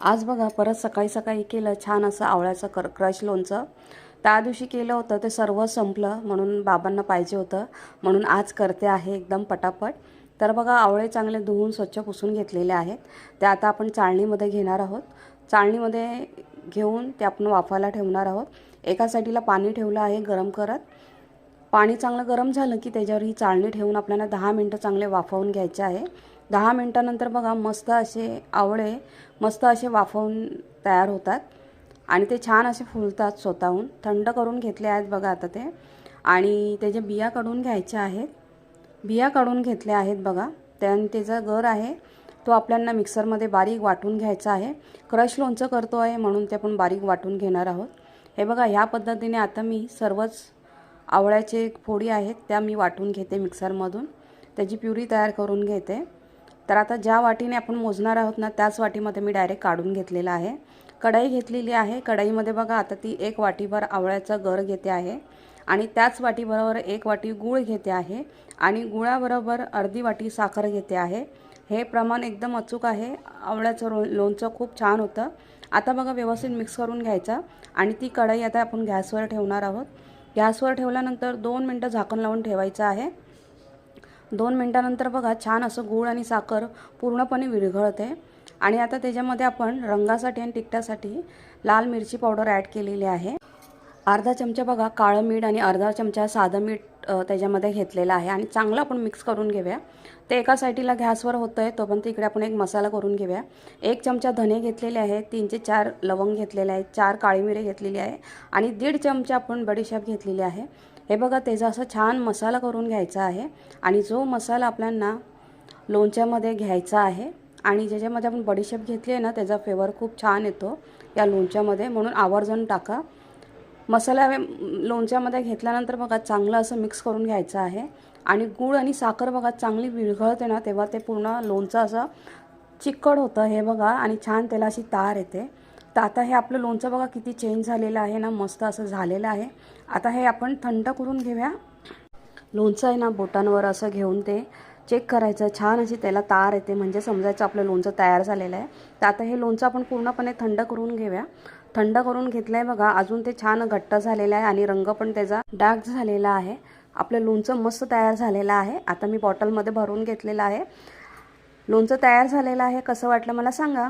आज बघा परत सकाळी सकाळी केलं छान असं आवळ्याचं क्रश लोणचं। त्या दिवशी केलं होतं ते सर्व संपलं म्हणून बाबांना पाहिजे होतं म्हणून आज करते आहे एकदम पटापट। तर बघा आवळे चांगले धुवून स्वच्छ पुसून घेतलेले आहेत। ते आता आपण चाळणीमध्ये घेणार आहोत। चाळणीमध्ये घेऊन ते आपण वाफायला ठेवणार आहोत। एका साईडला पाणी ठेवलं आहे गरम करत। पाणी चांगलं गरम झालं की त्याच्यावर ही चाळणी ठेवून आपल्याला 10 मिनिटं चांगले वाफवून घ्यायचे आहे। 10 मिनिटानंतर बघा मस्त असे आवळे मस्त असे वाफवून तयार होतात आणि ते छान असे फुलतात स्वतःहून। थंड करून घेतले आहेत बघा आता ते आणि त्याच्या बिया काढून घ्यायच्या आहेत। बिया काढून घेतल्या आहेत बघा। त्याचा गर आहे तो आपल्याला मिक्सरमध्ये बारीक वाटून घ्यायचा आहे। क्रश लोणचं करतो आहे म्हणून ते आपण बारीक वाटून घेणार आहोत। हे बघा ह्या पद्धतीने आता मी सर्वच आवळ्याचे फोडी आहेत त्या मी वाटून घेते मिक्सरमधून। त्याची प्युरी तयार करून घेते। तर आता ज्या वाटीने आपण मोजणार आहोत ना त्याच वाटीमध्ये मी डायरेक्ट काढून घेतलेला आहे। कढई घेतलेली आहे। कढईमध्ये बघा आता ती 1 वाटीभर आवळ्याचा गर घेते आहे आणि त्याच वाटीबरोबर 1 वाटी गूळ घेते आहे आणि गुळाबरोबर अर्धी वाटी साखर घेते आहे। हे प्रमाण एकदम अचूक आहे। आवळ्याचं लोणचं खूप छान होतं। आता बघा व्यवस्थित मिक्स करून घ्यायचा आणि ती कढई आता आपण गॅसवर ठेवणार आहोत। गॅसवर ठेवल्यानंतर 2 मिनिटं झाकण लावून ठेवायचं आहे। 2 मिनिटानंतर बघा छान असं गूळ आणि साखर पूर्णपणे विरघळते आणि आता त्याच्यामध्ये आपण रंगासाठी आणि तिखटासाठी लाल मिरची पावडर ॲड केलेली आहे। अर्धा चमचा बघा काळं मीठ आणि अर्धा चमचा साधं मीठ त्याच्यामध्ये घेतलेलं आहे आणि चांगलं आपण मिक्स करून घेऊया। ते एका साईडला गॅसवर होतं आहे तोपर्यंत इकडे आपण एक मसाला करून घेऊया। 1 चमचा धने घेतलेले आहेत, 3 ते 4 लवंग घेतलेले आहेत, 4 काळी मिरी घेतलेली आहे आणि 1.5 चमचा आपण बडीशेप घेतलेली आहे। हे बघा त्याचा असं छान मसाला करून घ्यायचा आहे आणि जो मसाला आपल्याला लोणच्यामध्ये घ्यायचा आहे आणि ज्याच्यामध्ये आपण बडीशेप घेतली आहे ना त्याचा फ्लेवर खूप छान येतो या लोणच्यामध्ये, म्हणून आवर्जून टाका। मसाला लोणच्यामध्ये घेतल्यानंतर बघा चांगलं असं मिक्स करून घ्यायचं आहे आणि गूळ आणि साखर बघा चांगली विरघळते ना तेव्हा ते पूर्ण लोणचं असं चिकट होतं हे बघा आणि छान त्याला अशी तार येते। तर आता हे आपलं लोणचं बघा किती चेंज झालेलं आहे ना, मस्त असं झालेलं आहे। आता हे आपण थंड करून घेऊया। लोणचं आहे ना बोटांवर असं घेऊन ते चेक करायचं, छान अशी त्याला तार येते म्हणजे समजायचं आपलं लोणचं तयार झालेलं आहे। तर आता हे लोणचं आपण पूर्णपणे थंड करून घेऊया। थंड करून घेतलं आहे बघा, अजून ते छान घट्ट झालेलं आहे आणि रंग पण त्याचा डार्क झालेला आहे। आपलं लोणचं मस्त तयार झालेलं आहे। आता मी बॉटलमध्ये भरून घेतलेलं आहे। लोणचं तयार झालेलं आहे। कसं वाटलं मला सांगा।